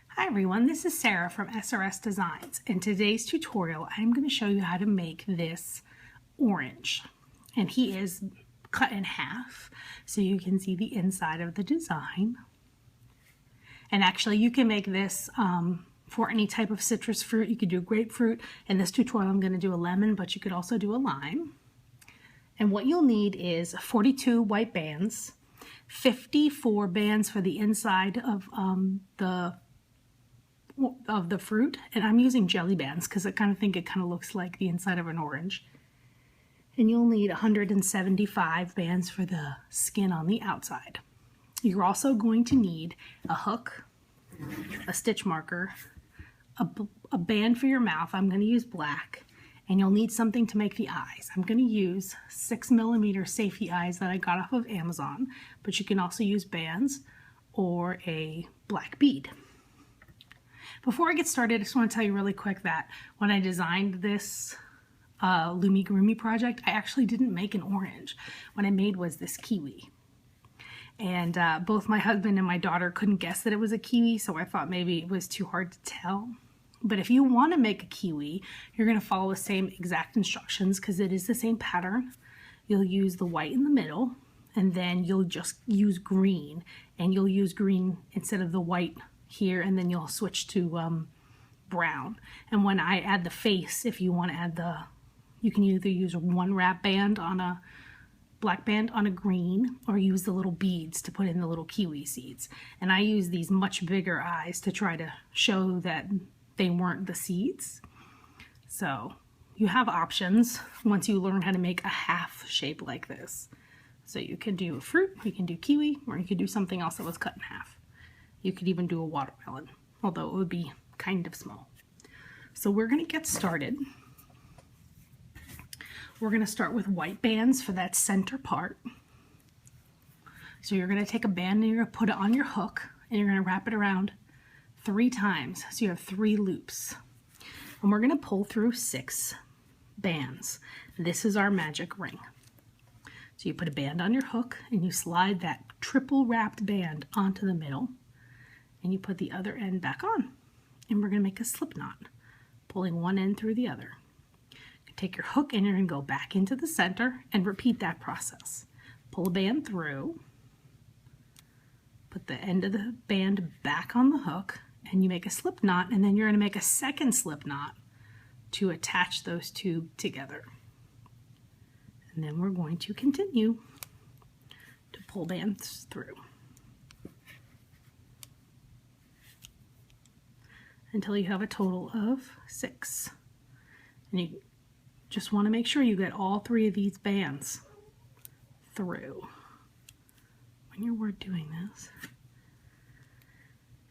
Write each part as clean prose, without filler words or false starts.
Hi everyone, this is Sarah from SRSDesigns. In today's tutorial, I'm going to show you how to make this orange. And he is cut in half so you can see the inside of the design. And actually you can make this for any type of citrus fruit. You could do grapefruit. In this tutorial I'm going to do a lemon, but you could also do a lime. And what you'll need is 42 white bands, 54 bands for the inside of the fruit, and I'm using jelly bands because I think it looks like the inside of an orange. And you'll need 175 bands for the skin on the outside. You're also going to need a hook, a stitch marker, a band for your mouth. I'm going to use black, and you'll need something to make the eyes. I'm going to use 6mm safety eyes that I got off of Amazon, but you can also use bands or a black bead. Before I get started, I just want to tell you really quick that when I designed this Loomigurumi project, I actually didn't make an orange. What I made was this kiwi. And both my husband and my daughter couldn't guess that it was a kiwi, so I thought maybe it was too hard to tell. But if you want to make a kiwi, you're going to follow the same exact instructions because it is the same pattern. You'll use the white in the middle, and then you'll just use green. And you'll use green instead of the white here, and then you'll switch to brown. And when I add the face, if you want to add you can either use one wrap band on a black band on a green, or use the little beads to put in the little kiwi seeds. And I use these much bigger eyes to try to show that they weren't the seeds. So you have options once you learn how to make a half shape like this. So you can do a fruit, you can do kiwi, or you could do something else that was cut in half. You could even do a watermelon, although it would be kind of small. So we're going to get started. We're going to start with white bands for that center part. So you're going to take a band and you're going to put it on your hook, and you're going to wrap it around 3 times. So you have 3 loops. And we're going to pull through 6 bands. This is our magic ring. So you put a band on your hook and you slide that triple wrapped band onto the middle. And you put the other end back on, and we're going to make a slip knot, pulling one end through the other. You take your hook and you're going to go back into the center and repeat that process. Pull a band through, put the end of the band back on the hook, and you make a slip knot, and then you're going to make a second slip knot to attach those 2 together. And then we're going to continue to pull bands through until you have a total of 6. And you just want to make sure you get all 3 of these bands through when you're doing this.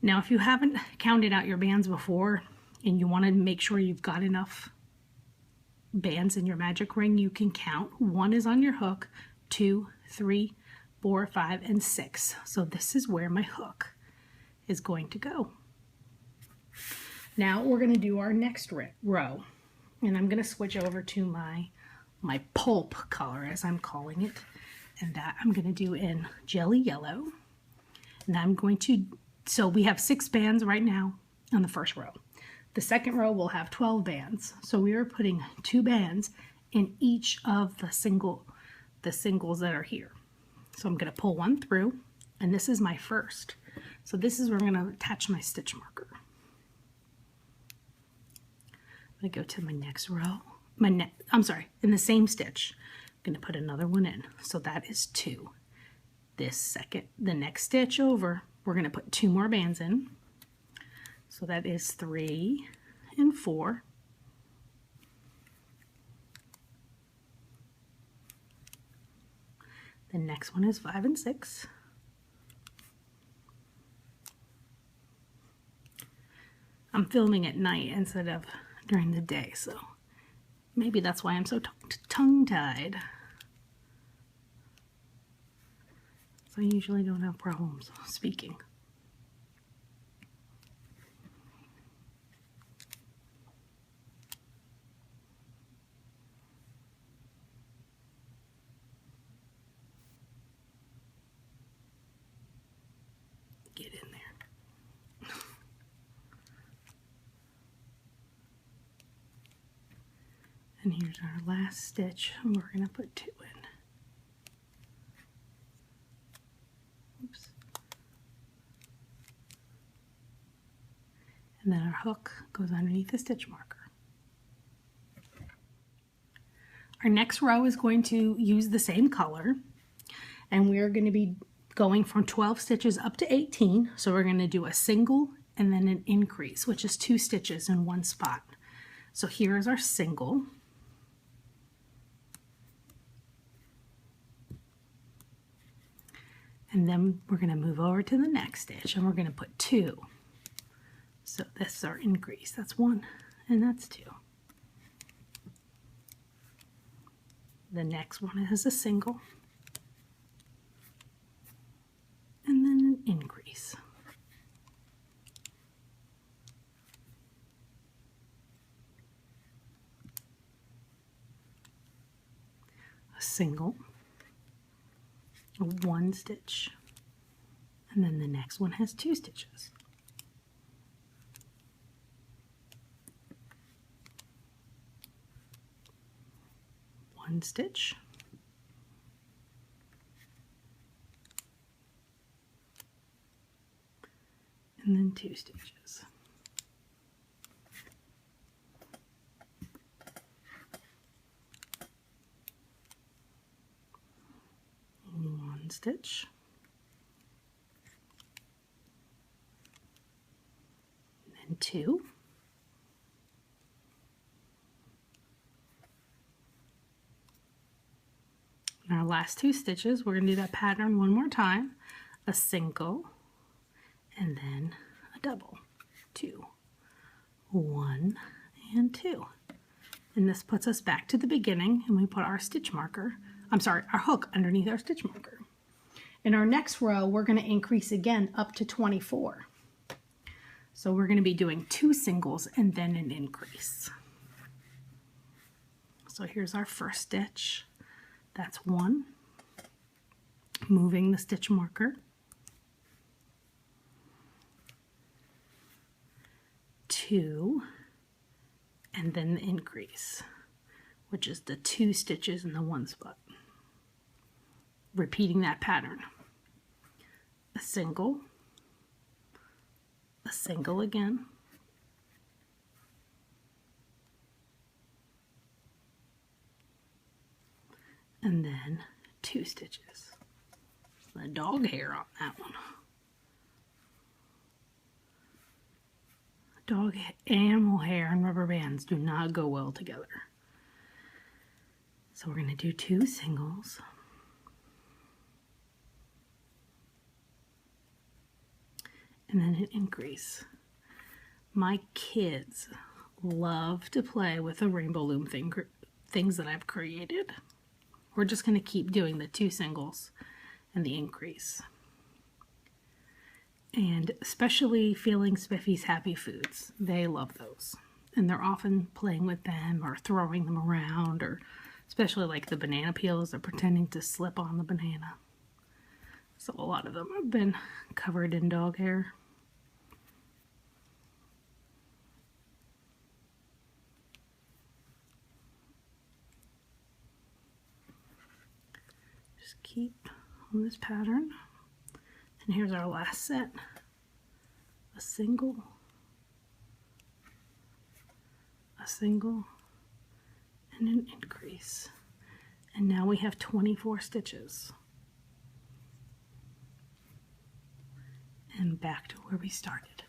Now, if you haven't counted out your bands before and you want to make sure you've got enough bands in your magic ring, you can count. 1 is on your hook, 2, 3, 4, 5, and 6. So this is where my hook is going to go. Now we're going to do our next row, and I'm going to switch over to my Pulp Color, as I'm calling it, and that I'm going to do in jelly yellow. And I'm going to, so we have 6 bands right now on the first row. The second row will have 12 bands, so we are putting 2 bands in each of the singles that are here. So I'm going to pull one through, and this is my first. So this is where I'm going to attach my stitch marker. I'm going to go to my next row, in the same stitch, I'm going to put another one in. So that is 2. The next stitch over, we're going to put 2 more bands in. So that is 3 and 4. The next one is 5 and 6. I'm filming at night instead of during the day, so maybe that's why I'm so tongue-tied. So I usually don't have problems speaking. Get in there. And here's our last stitch, and we're going to put 2 in. Oops. And then our hook goes underneath the stitch marker. Our next row is going to use the same color, and we're going to be going from 12 stitches up to 18. So we're going to do a single and then an increase, which is 2 stitches in one spot. So here is our single. And then we're going to move over to the next stitch and we're going to put 2. So this is our increase. That's 1 and that's 2. The next one is a single and then an increase. A single, 1 stitch, and then the next one has 2 stitches. One stitch, and then 2 stitches. One stitch, and then 2. In our last 2 stitches, we're going to do that pattern one more time. A single, and then a double. 2, 1, and 2. And this puts us back to the beginning, and we put our stitch marker, our hook underneath our stitch marker. In our next row, we're going to increase again up to 24. So we're going to be doing 2 singles and then an increase. So here's our first stitch. That's 1, moving the stitch marker, 2, and then the increase, which is the 2 stitches in the 1 spot. Repeating that pattern. A single again, and then 2 stitches. The dog hair on that one. Dog animal hair and rubber bands do not go well together. So we're going to do 2 singles. And then an increase. My kids love to play with the rainbow loom things that I've created. We're just going to keep doing the 2 singles and the increase. And especially Feeling Spiffy's Happy Foods. They love those. And they're often playing with them or throwing them around, or especially like the banana peels, they're pretending to slip on the banana. So a lot of them have been covered in dog hair. Just keep on this pattern. And here's our last set. A single, and an increase. And now we have 24 stitches. And back to where we started.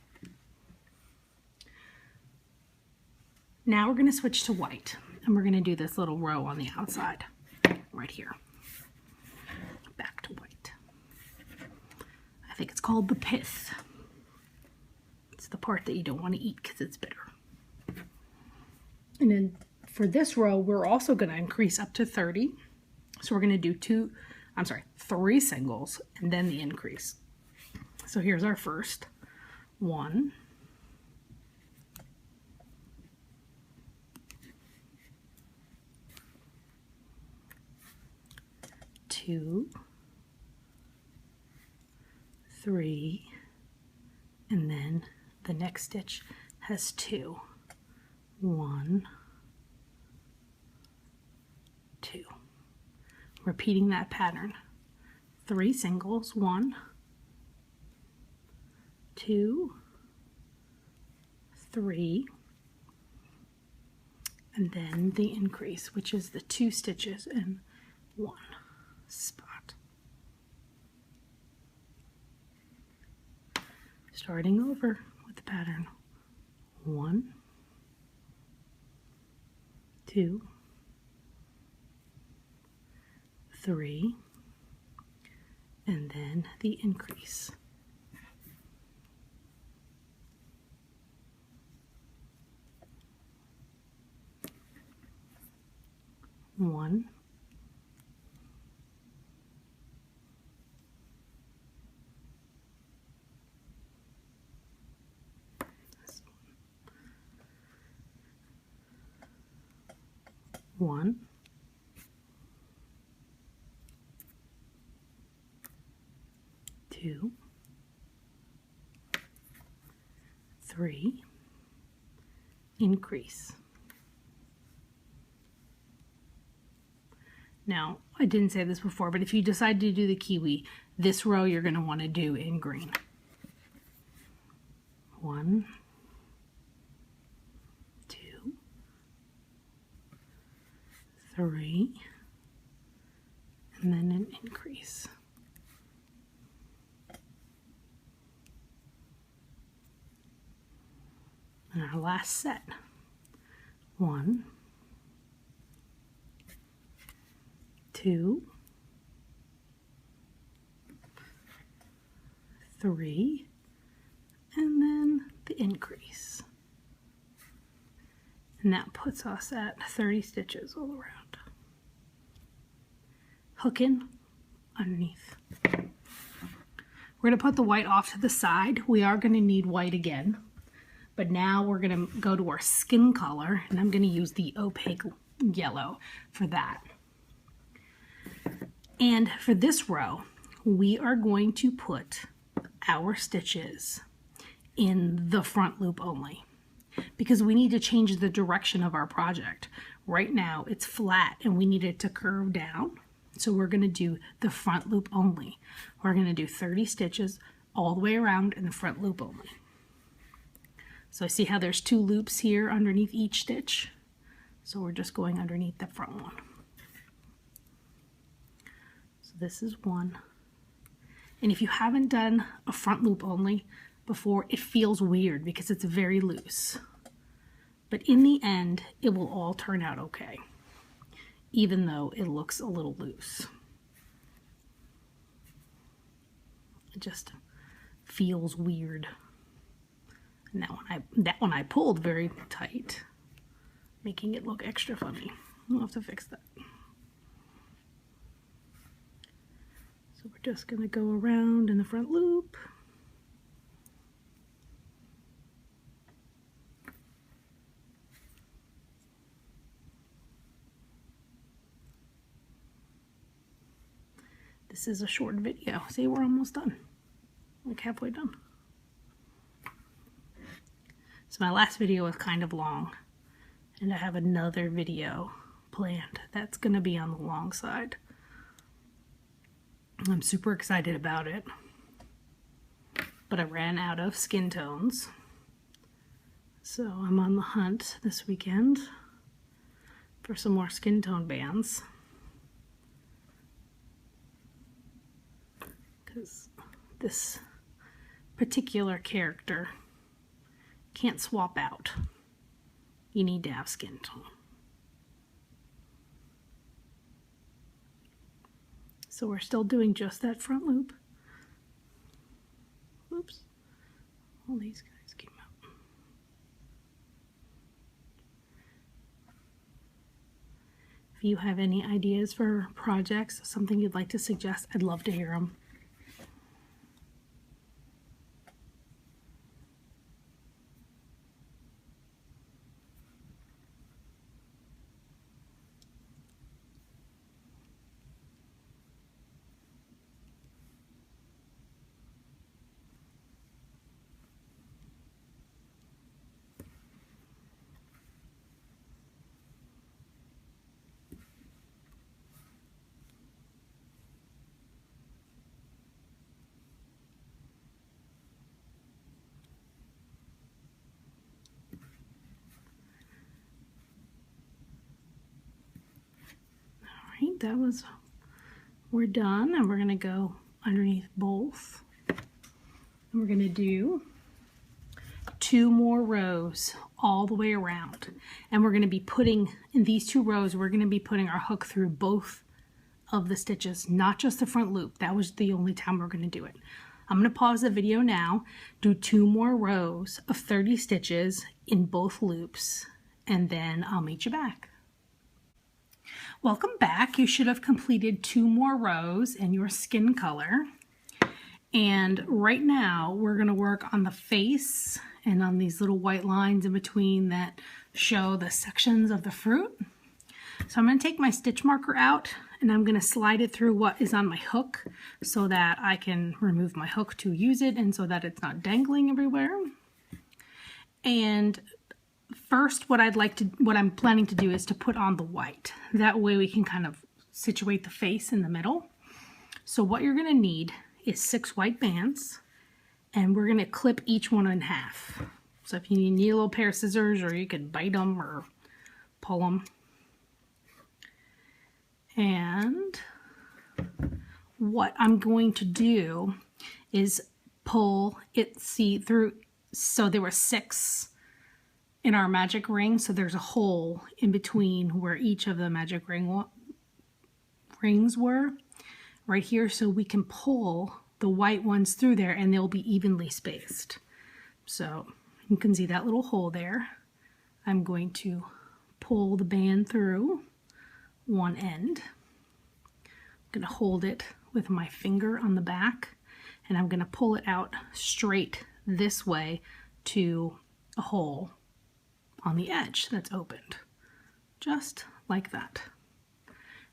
Now we're going to switch to white, and we're going to do this little row on the outside, right here. Back to white. I think it's called the pith. It's the part that you don't want to eat because it's bitter. And then for this row, we're also going to increase up to 30. So we're going to do 3 singles and then the increase. So here's our first 1, 2, 3, and then the next stitch has 2. 1, repeating that pattern. 3 singles, 1, 2, 3, and then the increase, which is the 2 stitches in 1 spot. Starting over with the pattern 1, 2, 3, and then the increase. 1, 1, 2, 3, increase. Now, I didn't say this before, but if you decide to do the kiwi, this row you're going to want to do in green. 1, 2, 3, and then an increase. And our last set. 1, 2, 3, and then the increase. And that puts us at 30 stitches all around. Hook in underneath. We're going to put the white off to the side. We are going to need white again, but now we're going to go to our skin color, and I'm going to use the opaque yellow for that. And for this row, we are going to put our stitches in the front loop only, because we need to change the direction of our project. Right now it's flat and we need it to curve down. So we're going to do the front loop only. We're going to do 30 stitches all the way around in the front loop only. So see how there's 2 loops here underneath each stitch? So we're just going underneath the front one. So this is 1. And if you haven't done a front loop only before, it feels weird because it's very loose. But in the end, it will all turn out okay, even though it looks a little loose. It just feels weird. And that one I pulled very tight, making it look extra funny. I'll have to fix that. So we're just going to go around in the front loop. This is a short video. See, we're almost done. Like halfway done. So my last video was kind of long, and I have another video planned that's going to be on the long side. I'm super excited about it, but I ran out of skin tones, so I'm on the hunt this weekend for some more skin tone bands, because this particular character can't swap out. You need to have skin tone. So we're still doing just that front loop. Oops. All these guys came out. If you have any ideas for projects, something you'd like to suggest, I'd love to hear them. we're done, and we're gonna go underneath both. And we're gonna do 2 more rows all the way around. And we're gonna be putting, in these 2 rows, we're gonna be putting our hook through both of the stitches, not just the front loop. That was the only time we're gonna do it. I'm gonna pause the video now, do 2 more rows of 30 stitches in both loops, and then I'll meet you back. Welcome back. You should have completed 2 more rows in your skin color. And right now we're going to work on the face and on these little white lines in between that show the sections of the fruit. So I'm going to take my stitch marker out and I'm going to slide it through what is on my hook so that I can remove my hook to use it and so that it's not dangling everywhere. And first, what I'm planning to do is to put on the white. That way we can kind of situate the face in the middle. So what you're going to need is 6 white bands, and we're going to clip each one in half. So if you need a little pair of scissors, or you could bite them or pull them. And what I'm going to do is pull it, see through, so there were 6 in our magic ring, so there's a hole in between where each of the magic rings were right here, so we can pull the white ones through there and they'll be evenly spaced. So you can see that little hole there. I'm going to pull the band through one end. I'm going to hold it with my finger on the back, and I'm going to pull it out straight this way to a hole on the edge that's opened, just like that.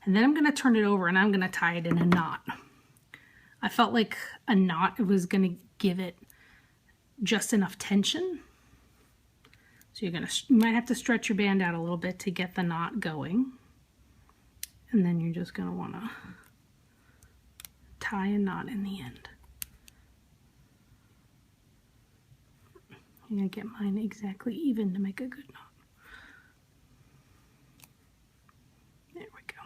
And then I'm going to turn it over and I'm going to tie it in a knot. I felt like a knot was going to give it just enough tension. So you might have to stretch your band out a little bit to get the knot going. And then you're just going to want to tie a knot in the end. I'm going to get mine exactly even to make a good knot. There we go.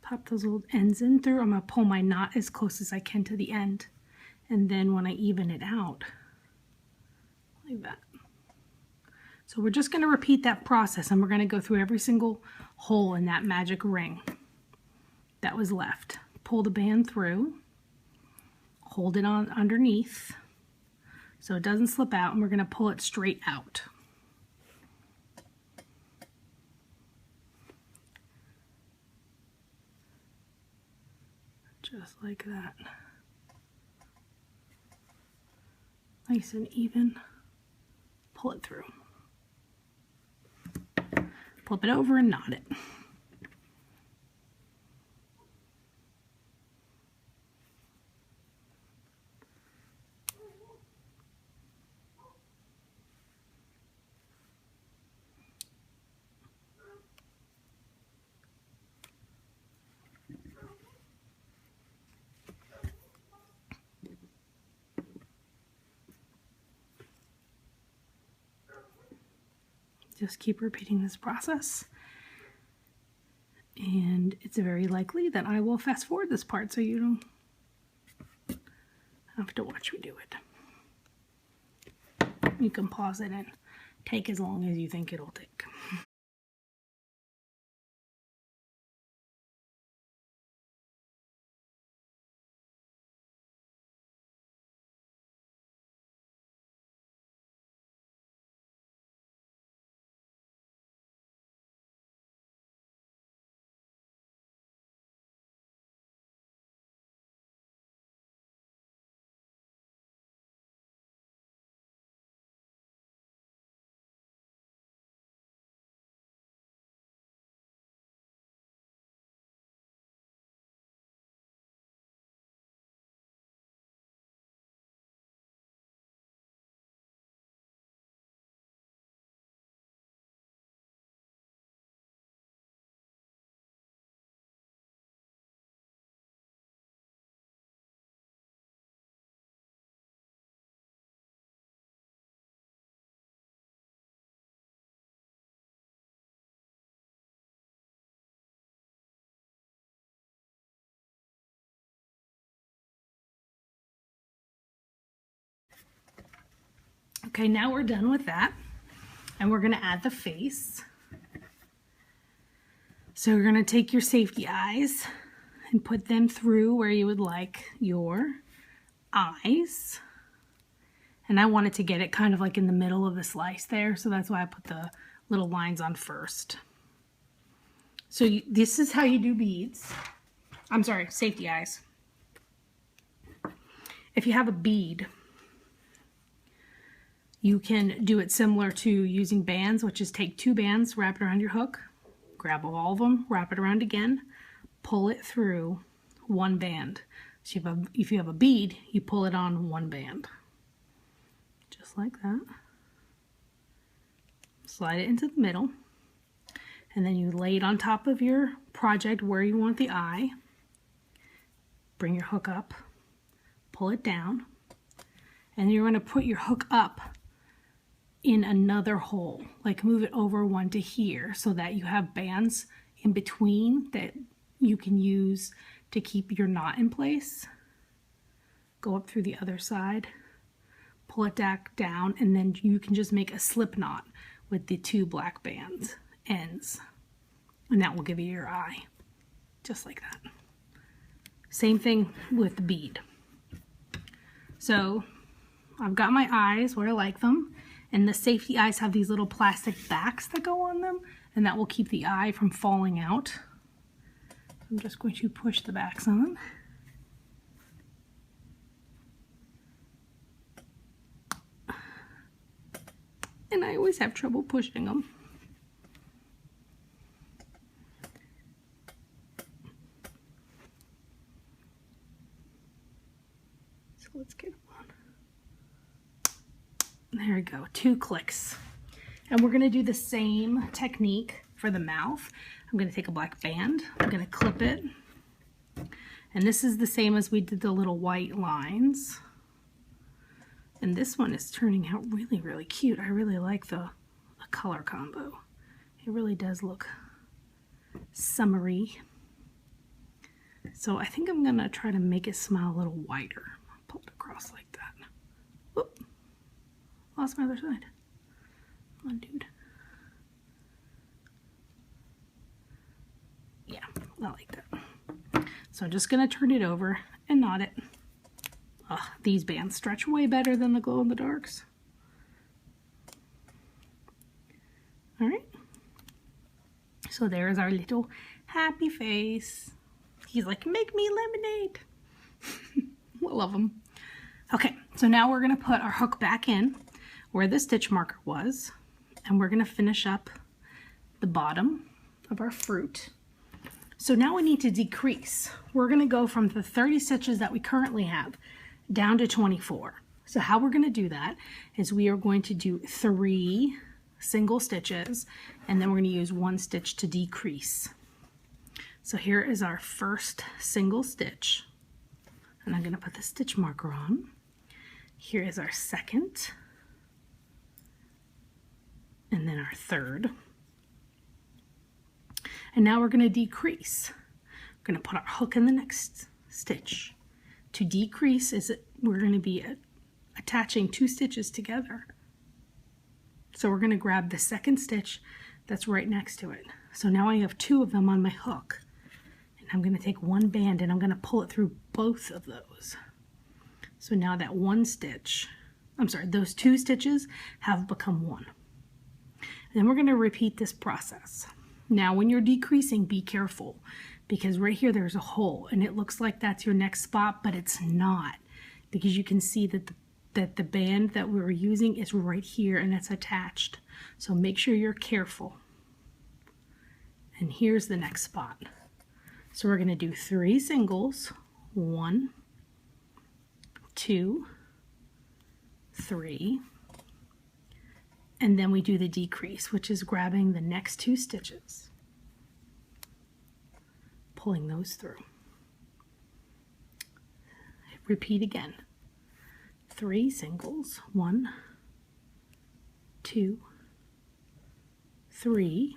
Pop those little ends in through. I'm going to pull my knot as close as I can to the end. And then when I even it out, like that. So we're just going to repeat that process, and we're going to go through every single hole in that magic ring that was left. Pull the band through, hold it on underneath so it doesn't slip out, and we're going to pull it straight out. Just like that. Nice and even. Pull it through. Flip it over and knot it. Just keep repeating this process, and it's very likely that I will fast forward this part so you don't have to watch me do it. You can pause it and take as long as you think it'll take. Okay, now we're done with that, and we're going to add the face. So you're going to take your safety eyes and put them through where you would like your eyes. And I wanted to get it kind of like in the middle of the slice there, so that's why I put the little lines on first. So this is how you do beads. I'm sorry, safety eyes. If you have a bead, you can do it similar to using bands, which is take 2 bands, wrap it around your hook, grab all of them, wrap it around again, pull it through 1 band. So if you have a bead, you pull it on 1 band. Just like that. Slide it into the middle, and then you lay it on top of your project where you want the eye. Bring your hook up, pull it down, and you're going to put your hook up in another hole, like move it over 1 to here, so that you have bands in between that you can use to keep your knot in place. Go up through the other side, pull it back down, and then you can just make a slip knot with the 2 black bands ends, and that will give you your eye, just like that. Same thing with the bead. So I've got my eyes where I like them, and the safety eyes have these little plastic backs that go on them, and that will keep the eye from falling out. I'm just going to push the backs on. And I always have trouble pushing them. So let's get them on. There we go, 2 clicks. And we're going to do the same technique for the mouth. I'm going to take a black band, I'm going to clip it, and this is the same as we did the little white lines. And this one is turning out really, really cute. I really like the color combo. It really does look summery. So I think I'm going to try to make it smile a little wider. I'll pull it across like that. Whoop. Lost my other side. Come on, dude. Yeah, I like that. So I'm just going to turn it over and knot it. These bands stretch way better than the glow-in-the-darks. All right. So there's our little happy face. He's like, make me lemonade. I love him. Okay, so now we're going to put our hook back in where the stitch marker was, and we're going to finish up the bottom of our fruit. So now we need to decrease. We're going to go from the 30 stitches that we currently have down to 24. So how we're going to do that is we are going to do 3 single stitches, and then we're going to use 1 stitch to decrease. So here is our first single stitch, and I'm going to put the stitch marker on. Here is our second, and then our third. And now we're going to decrease. We're going to put our hook in the next stitch. To decrease is we're going to be attaching 2 stitches together. So we're going to grab the second stitch that's right next to it. So now I have 2 of them on my hook. And I'm going to take 1 band and I'm going to pull it through both of those. So now that 1 stitch, those 2 stitches have become 1. And then we're going to repeat this process. Now when you're decreasing, be careful, because right here there's a hole and it looks like that's your next spot, but it's not, because you can see that the band that we were using is right here and it's attached. So make sure you're careful. And here's the next spot. So we're going to do 3 singles, 1, 2, 3, and then we do the decrease, which is grabbing the next 2 stitches, pulling those through. Repeat again. 3 singles, 1, 2, 3,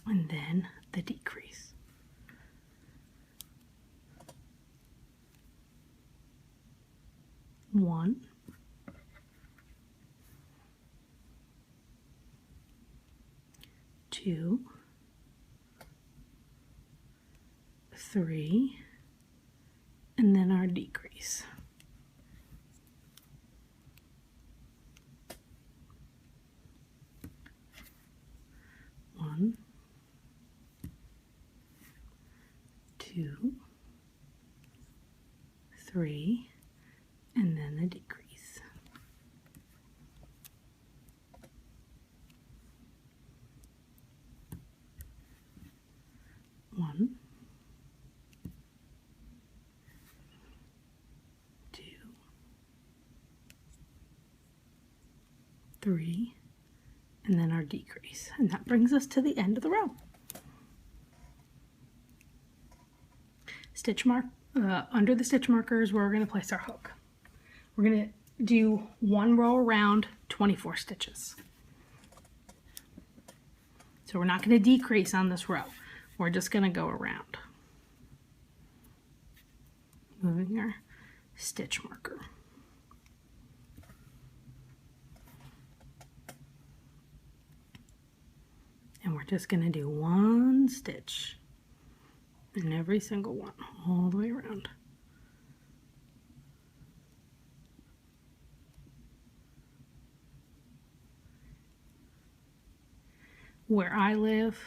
and then the decrease. 1, 2, 3, and then our decrease. 1, 2, 3, and then the decrease. 1, 2, 3, and then our decrease. And that brings us to the end of the row. Stitch mark, under the stitch markers where we're going to place our hook. We're going to do 1 row around, 24 stitches. So we're not going to decrease on this row. We're just going to go around, moving our stitch marker. And we're just going to do 1 stitch in every single one, all the way around. Where I live,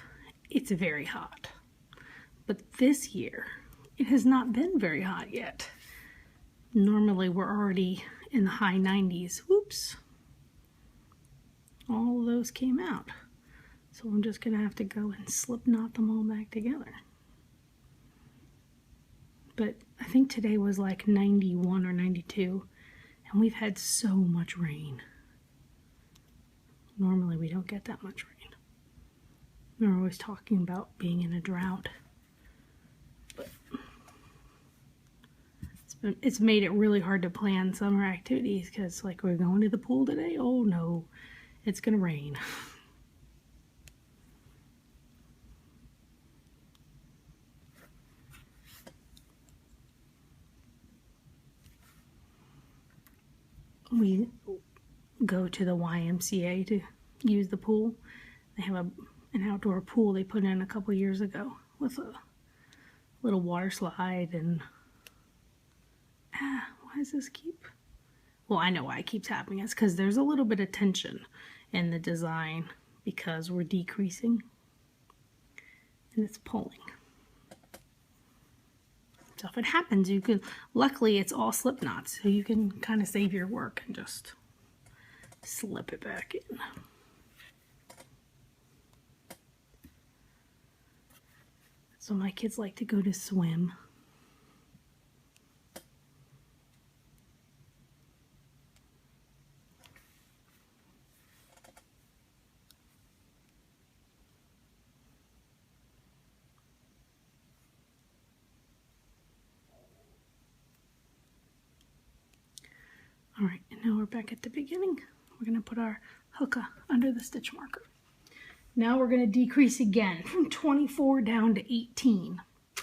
it's very hot. But this year, it has not been very hot yet. Normally, we're already in the high 90s. Whoops. All of those came out. So I'm just going to have to go and slip knot them all back together. But I think today was like 91 or 92, and we've had so much rain. Normally, we don't get that much rain. We're always talking about being in a drought. But it's made it really hard to plan summer activities because, like, we're going to the pool today. Oh no, it's gonna rain. We go to the YMCA to use the pool. They have an outdoor pool they put in a couple years ago with a little water slide and why does this keep? Well, I know why it keeps happening. It's because there's a little bit of tension in the design because we're decreasing and it's pulling. So if it happens, you can, luckily it's all slip knots, so you can kind of save your work and just slip it back in. So my kids like to go to swim. All right, and now we're back at the beginning. We're going to put our hook under the stitch marker. Now we're going to decrease again from 24 down to 18. I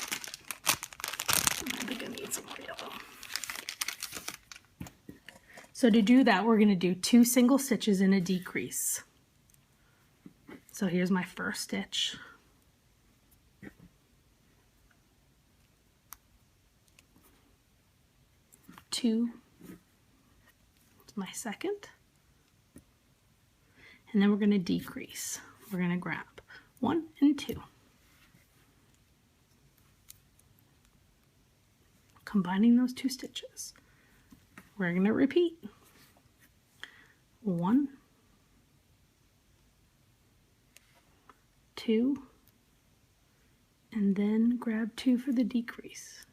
think I need some more yellow. So to do that, we're going to do 2 single stitches in a decrease. So here's my first stitch. Two. It's my second. And then we're going to decrease. We're going to grab 1 and 2. Combining those 2 stitches. We're going to repeat. 1, 2, and then grab 2 for the decrease.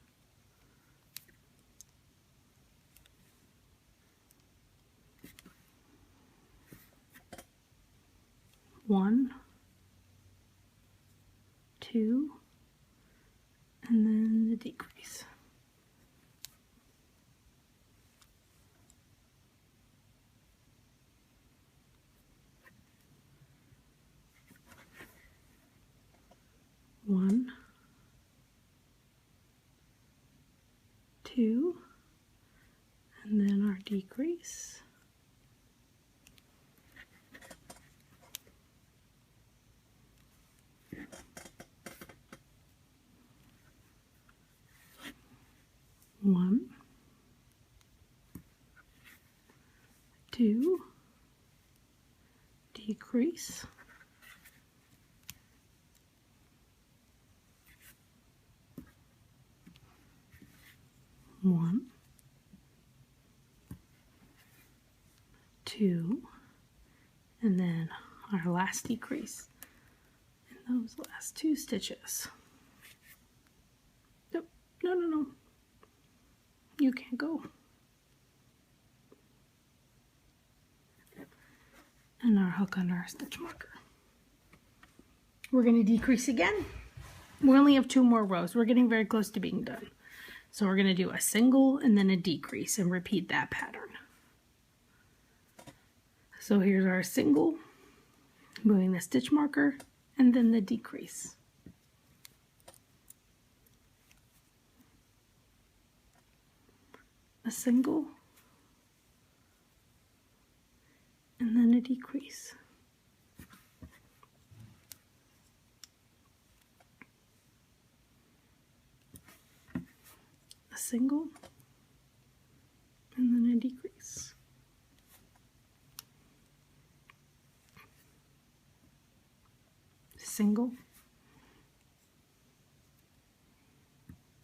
1, 2, and then the decrease. One, 2, and then our decrease. One, two, decrease, one, two, and then our last decrease in those last two stitches. Nope, no, no, no, you can't go. And our hook under our stitch marker. We're going to decrease again. We only have 2 more rows. We're getting very close to being done. So we're going to do a single and then a decrease and repeat that pattern. So here's our single, moving the stitch marker, and then the decrease. A single, and then a decrease. A single, and then a decrease. Single,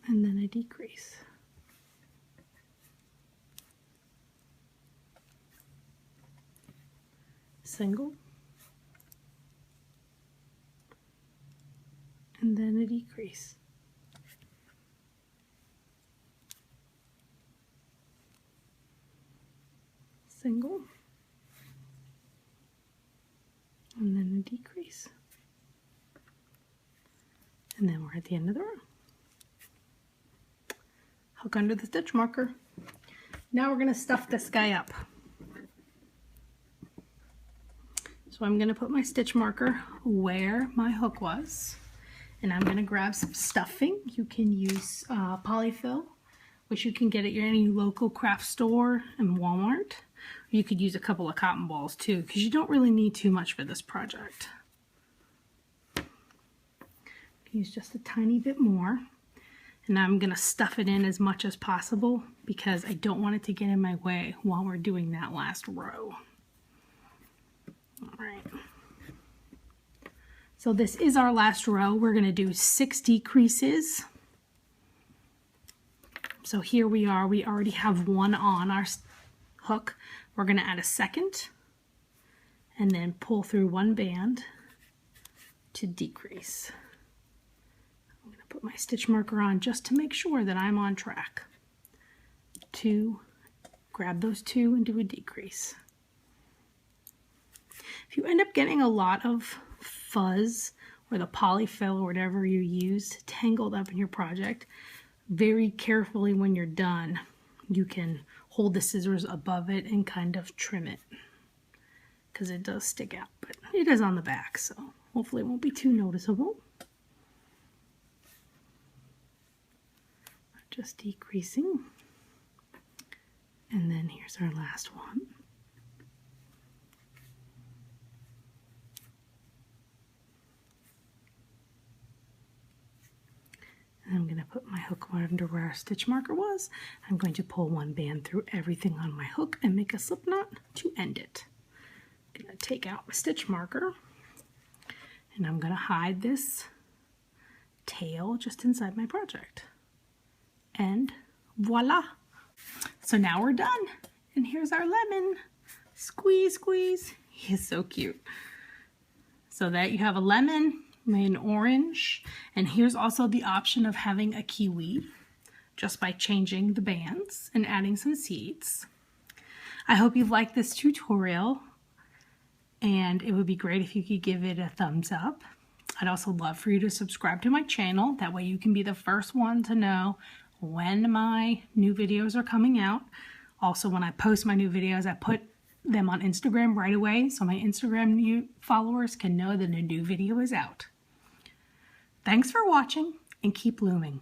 and then a decrease. Single, and then a decrease. Single, and then a decrease. And then we're at the end of the row. Hook under the stitch marker. Now we're going to stuff this guy up. So I'm going to put my stitch marker where my hook was, and I'm going to grab some stuffing. You can use polyfill, which you can get at any local craft store and Walmart. You could use a couple of cotton balls too, because you don't really need too much for this project. Use just a tiny bit more, and I'm going to stuff it in as much as possible because I don't want it to get in my way while we're doing that last row. All right, so this is our last row. We're going to do 6 decreases. So here we are, we already have 1 on our hook. We're going to add a second and then pull through 1 band to decrease. I'm going to put my stitch marker on just to make sure that I'm on track. 2, grab those 2 and do a decrease. If you end up getting a lot of fuzz or the polyfill or whatever you use tangled up in your project, very carefully when you're done, you can hold the scissors above it and kind of trim it because it does stick out, but it is on the back, so hopefully it won't be too noticeable. Just decreasing, and then here's our last one. And I'm going to put my hook under where our stitch marker was. I'm going to pull 1 band through everything on my hook and make a slip knot to end it. I'm going to take out my stitch marker, and I'm going to hide this tail just inside my project. And voila! So now we're done. And here's our lemon. Squeeze, squeeze. He's so cute. So that you have a lemon, an orange, and here's also the option of having a kiwi just by changing the bands and adding some seeds. I hope you've liked this tutorial, and it would be great if you could give it a thumbs up. I'd also love for you to subscribe to my channel. That way you can be the first one to know when my new videos are coming out. Also, when I post my new videos, I put them on Instagram right away so my Instagram new followers can know that a new video is out. Thanks for watching, and keep looming.